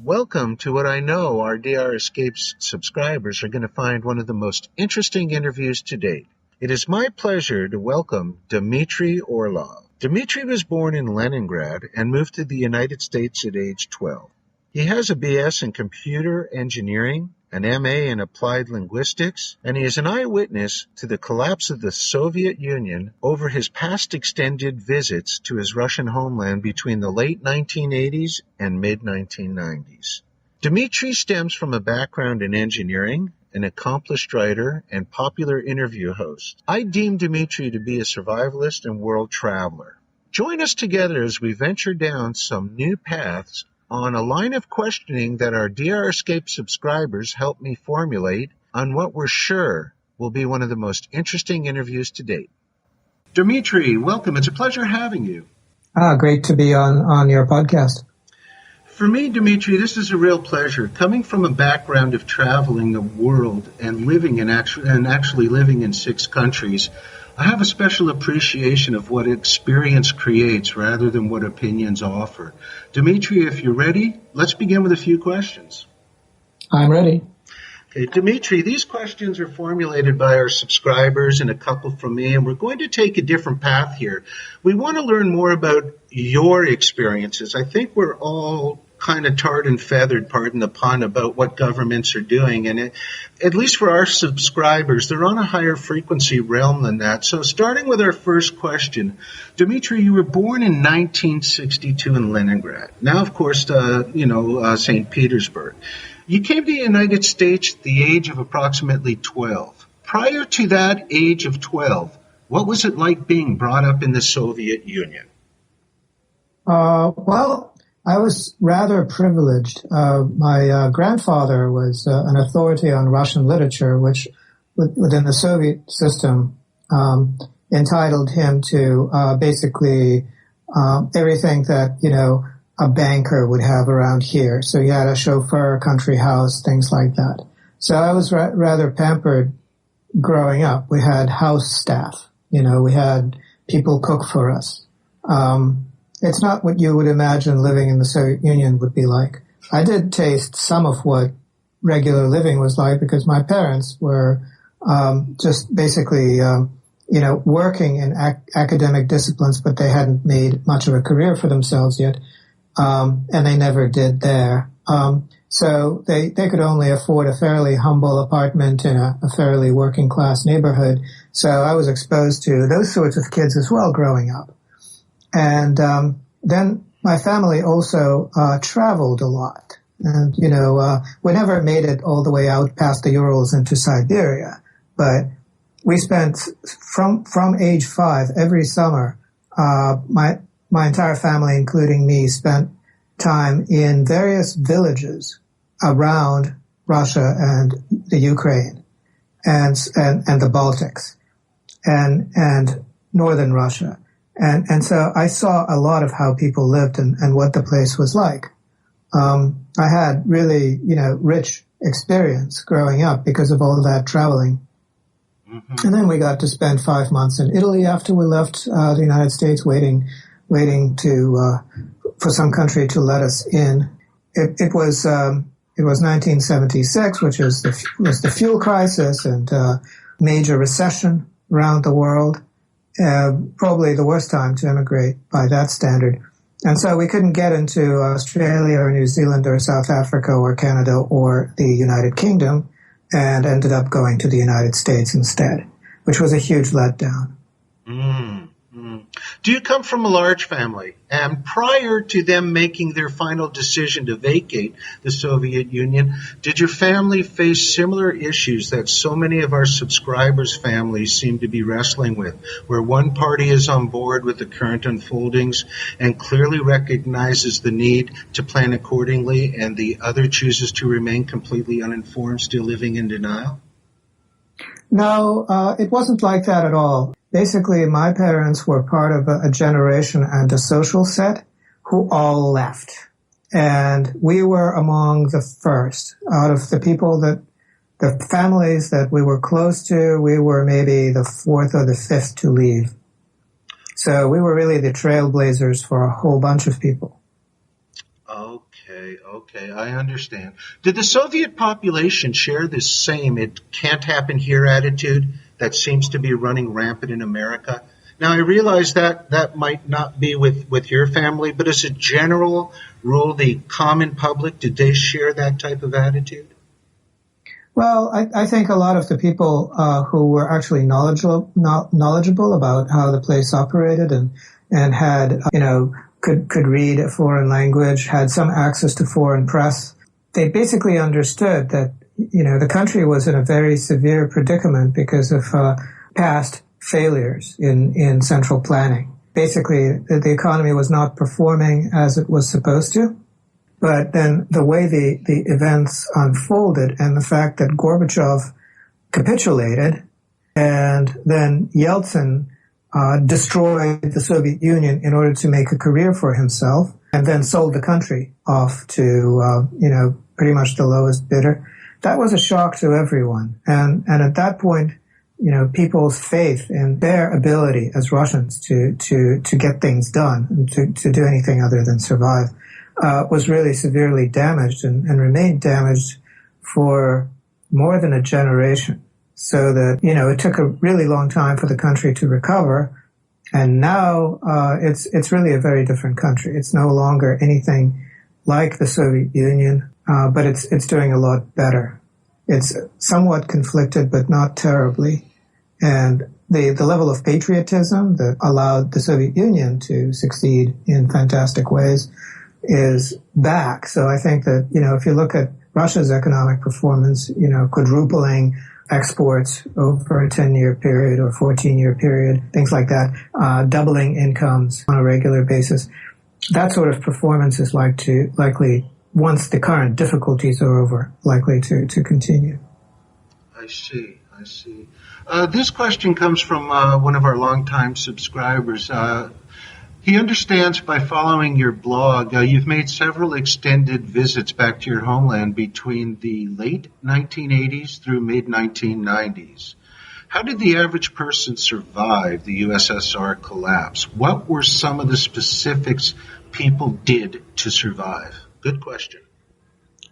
Welcome to what I know our DR Escapes subscribers are going to find one of the most interesting interviews to date. It is my pleasure to welcome Dmitry Orlov. Dmitry was born in Leningrad and moved to the United States at age 12. He has a BS in computer engineering, an MA in applied linguistics, and he is an eyewitness to the collapse of the Soviet Union over his past extended visits to his Russian homeland between the late 1980s and mid-1990s. Dmitry stems from a background in engineering, an accomplished writer, and popular interview host. I deem Dmitry to be a survivalist and world traveler. Join us together as we venture down some new paths on a line of questioning that our DR Escape subscribers helped me formulate on what we're sure will be one of the most interesting interviews to date. Dmitry, welcome. It's a pleasure having you. Great to be on your podcast. For me, Dmitry, this is a real pleasure. Coming from a background of traveling the world and living actually living in 6 countries, I have a special appreciation of what experience creates rather than what opinions offer. Dmitry, if you're ready, let's begin with a few questions. I'm ready. Okay, Dmitry, these questions are formulated by our subscribers and a couple from me, and we're going to take a different path here. We want to learn more about your experiences. I think we're all kind of tarred and feathered, pardon the pun, about what governments are doing. And at least for our subscribers, they're on a higher frequency realm than that. So starting with our first question, Dmitry, you were born in 1962 in Leningrad. Now, of course, St. Petersburg. You came to the United States at the age of approximately 12. Prior to that age of 12, what was it like being brought up in the Soviet Union? Well, I was rather privileged. My grandfather was an authority on Russian literature, which within the Soviet system entitled him to basically everything that, a banker would have around here. So he had a chauffeur, country house, things like that. So I was rather pampered growing up. We had house staff. We had people cook for us. It's not what you would imagine living in the Soviet Union would be like. I did taste some of what regular living was like because my parents were just basically, working in academic disciplines, but they hadn't made much of a career for themselves yet, and they never did there. So they could only afford a fairly humble apartment in a fairly working class neighborhood. So I was exposed to those sorts of kids as well growing up. And then my family also traveled a lot. And, we never made it all the way out past the Urals into Siberia. But we spent, from age 5, every summer, my entire family, including me, spent time in various villages around Russia and the Ukraine and the Baltics and northern Russia. And so I saw a lot of how people lived and what the place was like. I had really, rich experience growing up because of all that traveling. Mm-hmm. And then we got to spend 5 months in Italy after we left the United States, waiting to for some country to let us in. It was 1976, which was the fuel crisis and major recession around the world. Probably the worst time to immigrate by that standard. And so we couldn't get into Australia or New Zealand or South Africa or Canada or the United Kingdom and ended up going to the United States instead, which was a huge letdown. Do you come from a large family? And prior to them making their final decision to vacate the Soviet Union, did your family face similar issues that so many of our subscribers' families seem to be wrestling with, where one party is on board with the current unfoldings and clearly recognizes the need to plan accordingly, and the other chooses to remain completely uninformed, still living in denial? No, it wasn't like that at all. Basically, my parents were part of a generation and a social set who all left. And we were among the first. Out of the people the families that we were close to, we were maybe the 4th or the 5th to leave. So we were really the trailblazers for a whole bunch of people. Okay. Okay, I understand. Did the Soviet population share this same "it can't happen here" attitude that seems to be running rampant in America? Now, I realize that that might not be with your family, but as a general rule, the common public, did they share that type of attitude? Well, I think a lot of the people who were actually knowledgeable about how the place operated and had, could read a foreign language, had some access to foreign press, they basically understood that, the country was in a very severe predicament because of past failures in central planning. Basically, the economy was not performing as it was supposed to. But then the way the events unfolded and the fact that Gorbachev capitulated and then Yeltsin destroyed the Soviet Union in order to make a career for himself and then sold the country off to, pretty much the lowest bidder, that was a shock to everyone. And at that point, people's faith in their ability as Russians to get things done and to do anything other than survive was really severely damaged and remained damaged for more than a generation. So that, it took a really long time for the country to recover. And now, it's really a very different country. It's no longer anything like the Soviet Union, but it's doing a lot better. It's somewhat conflicted, but not terribly. And the level of patriotism that allowed the Soviet Union to succeed in fantastic ways is back. So I think that, if you look at Russia's economic performance, quadrupling exports over a 10-year period or 14-year period, things like that, doubling incomes on a regular basis, that sort of performance is likely, once the current difficulties are over, likely to continue. I see. This question comes from one of our longtime subscribers. He understands by following your blog, you've made several extended visits back to your homeland between the late 1980s through mid-1990s. How did the average person survive the USSR collapse? What were some of the specifics people did to survive? Good question.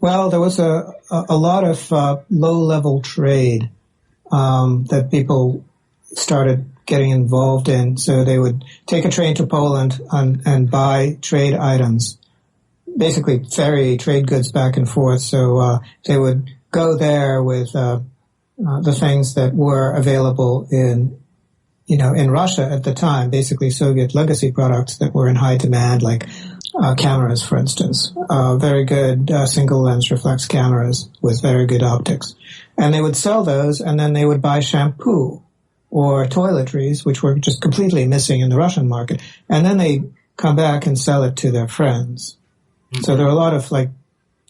Well, there was a lot of low-level trade that people started getting involved in. So they would take a train to Poland and buy trade items, basically ferry trade goods back and forth. So they would go there with the things that were available in Russia at the time, basically Soviet legacy products that were in high demand, like cameras, for instance, very good single lens reflex cameras with very good optics. And they would sell those, and then they would buy shampoo or toiletries, which were just completely missing in the Russian market. And then they come back and sell it to their friends. Mm-hmm. So there were a lot of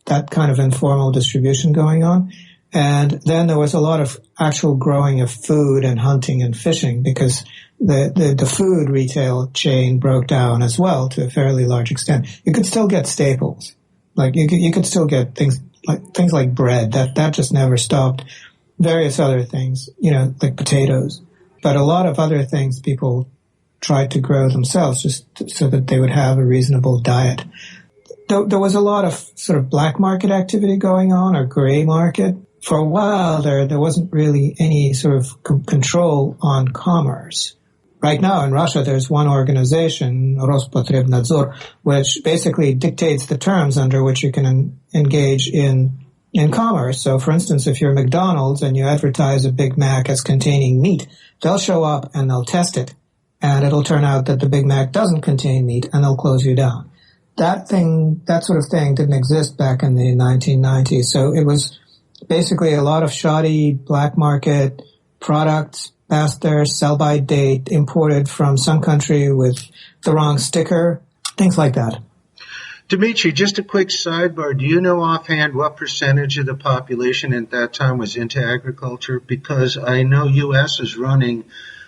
that kind of informal distribution going on. And then there was a lot of actual growing of food and hunting and fishing because the food retail chain broke down as well to a fairly large extent. You could still get staples. You could still get things like bread. That just never stopped. Various other things, like potatoes. But a lot of other things people tried to grow themselves just so that they would have a reasonable diet. There was a lot of sort of black market activity going on, or gray market. For a while there wasn't really any sort of control on commerce. Right now in Russia, there's one organization, Rospotrebnadzor, which basically dictates the terms under which you can engage in commerce. So, for instance, if you're McDonald's and you advertise a Big Mac as containing meat, they'll show up and they'll test it. And it'll turn out that the Big Mac doesn't contain meat, and they'll close you down. That sort of thing didn't exist back in the 1990s. So it was basically a lot of shoddy black market products passed there, sell by date, imported from some country with the wrong sticker, things like that. Dmitry, just a quick sidebar. Do you know offhand what percentage of the population at that time was into agriculture? Because I know U.S. is running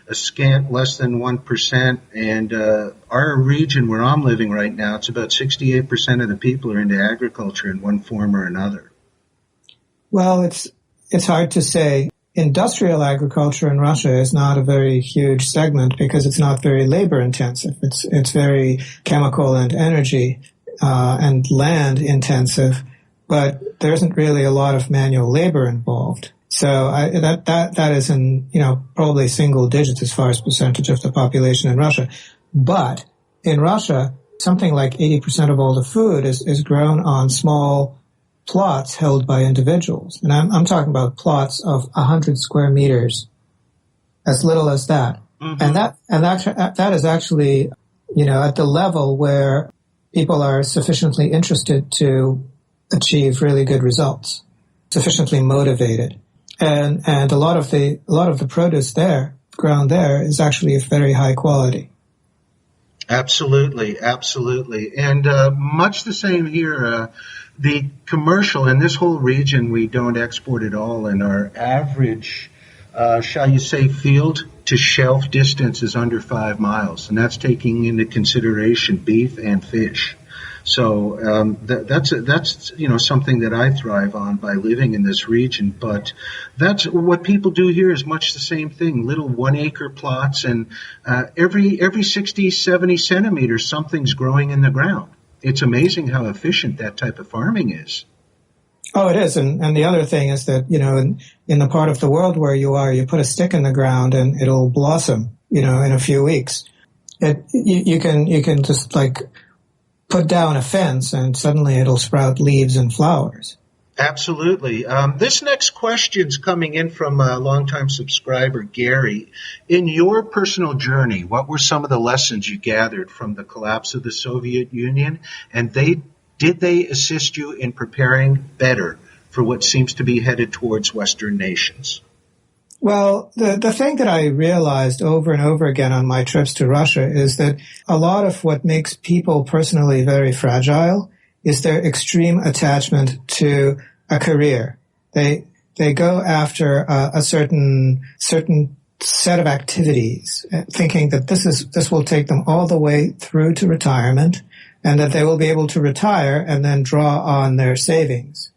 a scant less than 1%, and our region where I'm living right now, it's about 68% of the people are into agriculture in one form or another. Well, it's hard to say. Industrial agriculture in Russia is not a very huge segment because it's not very labor intensive. It's very chemical and energy and land intensive, but there isn't really a lot of manual labor involved. So that is in, probably single digits as far as percentage of the population in Russia. But in Russia, something like 80% of all the food is grown on small plots held by individuals. And I'm talking about plots of 100 square meters, as little as that. Mm-hmm. And that is actually, at the level where people are sufficiently interested to achieve really good results, sufficiently motivated. And a lot of the produce grown there is actually of very high quality. Absolutely. And much the same here. The commercial in this whole region, we don't export at all, and our average, shall you say, field to shelf distance is under 5 miles, and that's taking into consideration beef and fish. So that's something that I thrive on by living in this region. But that's what people do here is much the same thing. Little 1 acre plots, and every 60, 70 centimeters, something's growing in the ground. It's amazing how efficient that type of farming is. Oh, it is. And the other thing is that, in the part of the world where you are, you put a stick in the ground and it'll blossom, in a few weeks. You can just put down a fence and suddenly it'll sprout leaves and flowers. Absolutely. This next question's coming in from a longtime subscriber, Gary. In your personal journey, what were some of the lessons you gathered from the collapse of the Soviet Union? And did they assist you in preparing better for what seems to be headed towards Western nations? Well, the thing that I realized over and over again on my trips to Russia is that a lot of what makes people personally very fragile is their extreme attachment to a career. They go after a certain set of activities, thinking that this will take them all the way through to retirement, and that they will be able to retire and then draw on their savings.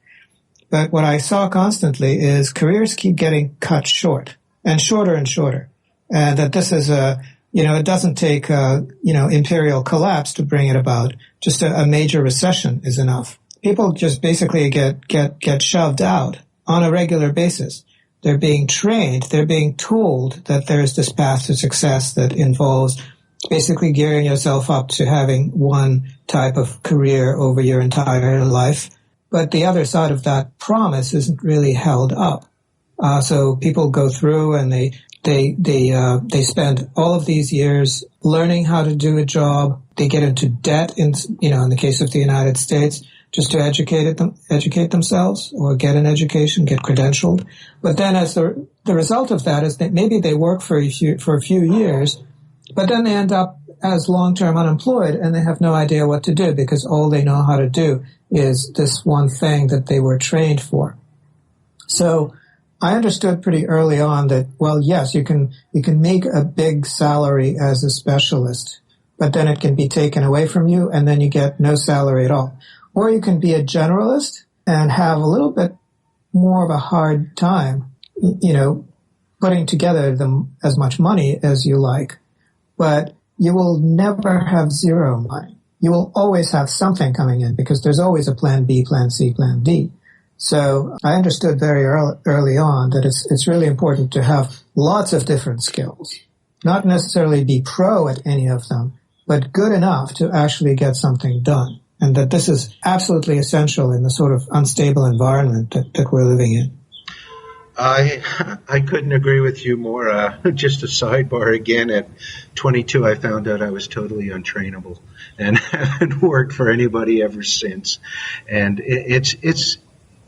But what I saw constantly is careers keep getting cut short and shorter, and that this is it doesn't take imperial collapse to bring it about. Just a major recession is enough. People just basically get shoved out on a regular basis. They're being trained. They're being told that there's this path to success that involves basically gearing yourself up to having one type of career over your entire life. But the other side of that promise isn't really held up. So people go through and they spend all of these years learning how to do a job. They get into debt in the case of the United States, just to educate themselves or get an education, get credentialed. But then as the result of that is that maybe they work for a few years, but then they end up as long-term unemployed and they have no idea what to do because all they know how to do is this one thing that they were trained for. So I understood pretty early on that, well, yes, you can make a big salary as a specialist, but then it can be taken away from you and then you get no salary at all. Or you can be a generalist and have a little bit more of a hard time, putting together as much money as you like, but you will never have zero money. You will always have something coming in because there's always a plan B, plan C, plan D. So I understood very early on that it's really important to have lots of different skills, not necessarily be pro at any of them, but good enough to actually get something done. And that this is absolutely essential in the sort of unstable environment that we're living in. I couldn't agree with you more. Just a sidebar again, at 22, I found out I was totally untrainable and haven't worked for anybody ever since. And it's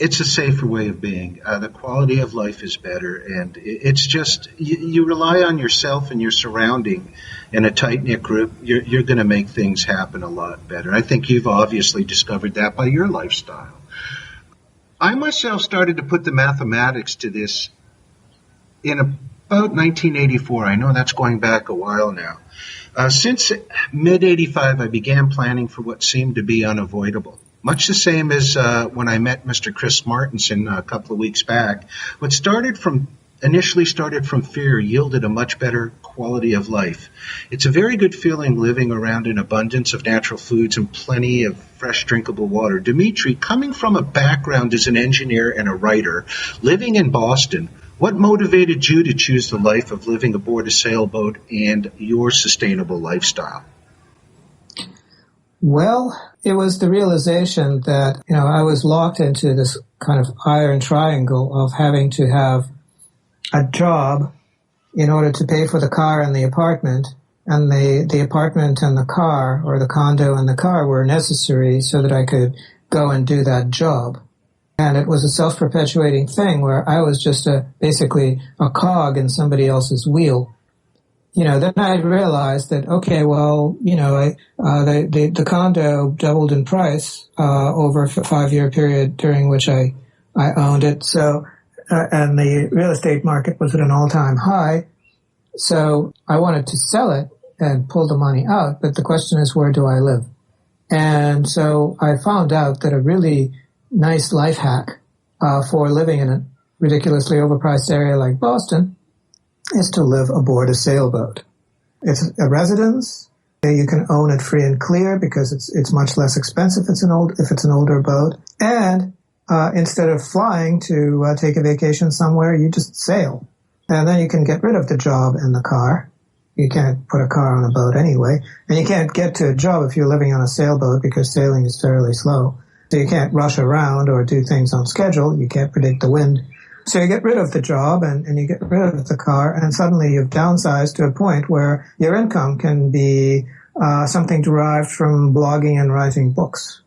a safer way of being. The quality of life is better. And it's just, you rely on yourself and your surrounding in a tight-knit group. You're going to make things happen a lot better. I think you've obviously discovered that by your lifestyle. I myself started to put the mathematics to this in about 1984. I know that's going back a while now. Since mid-85, I began planning for what seemed to be unavoidable. Much the same as when I met Mr. Chris Martinson a couple of weeks back. What initially started from fear yielded a much better quality of life. It's a very good feeling living around an abundance of natural foods and plenty of fresh drinkable water. Dmitry, coming from a background as an engineer and a writer, living in Boston, what motivated you to choose the life of living aboard a sailboat and your sustainable lifestyle? Well, it was the realization that, I was locked into this kind of iron triangle of having to have a job in order to pay for the car and the apartment. And the apartment and the car, or the condo and the car, were necessary so that I could go and do that job. And it was a self-perpetuating thing where I was just basically a cog in somebody else's wheel. Then I realized that, okay, well, the condo doubled in price over a 5-year period during which I owned it. So, and the real estate market was at an all-time high. So I wanted to sell it and pull the money out. But the question is, where do I live? And so I found out that a really nice life hack for living in a ridiculously overpriced area like Boston is to live aboard a sailboat. It's a residence. You can own it free and clear because it's much less expensive if it's an older boat. And instead of flying to take a vacation somewhere, you just sail. And then you can get rid of the job and the car. You can't put a car on a boat anyway. And you can't get to a job if you're living on a sailboat because sailing is fairly slow. So you can't rush around or do things on schedule. You can't predict the wind. So you get rid of the job and you get rid of the car, and suddenly you've downsized to a point where your income can be something derived from blogging and writing books.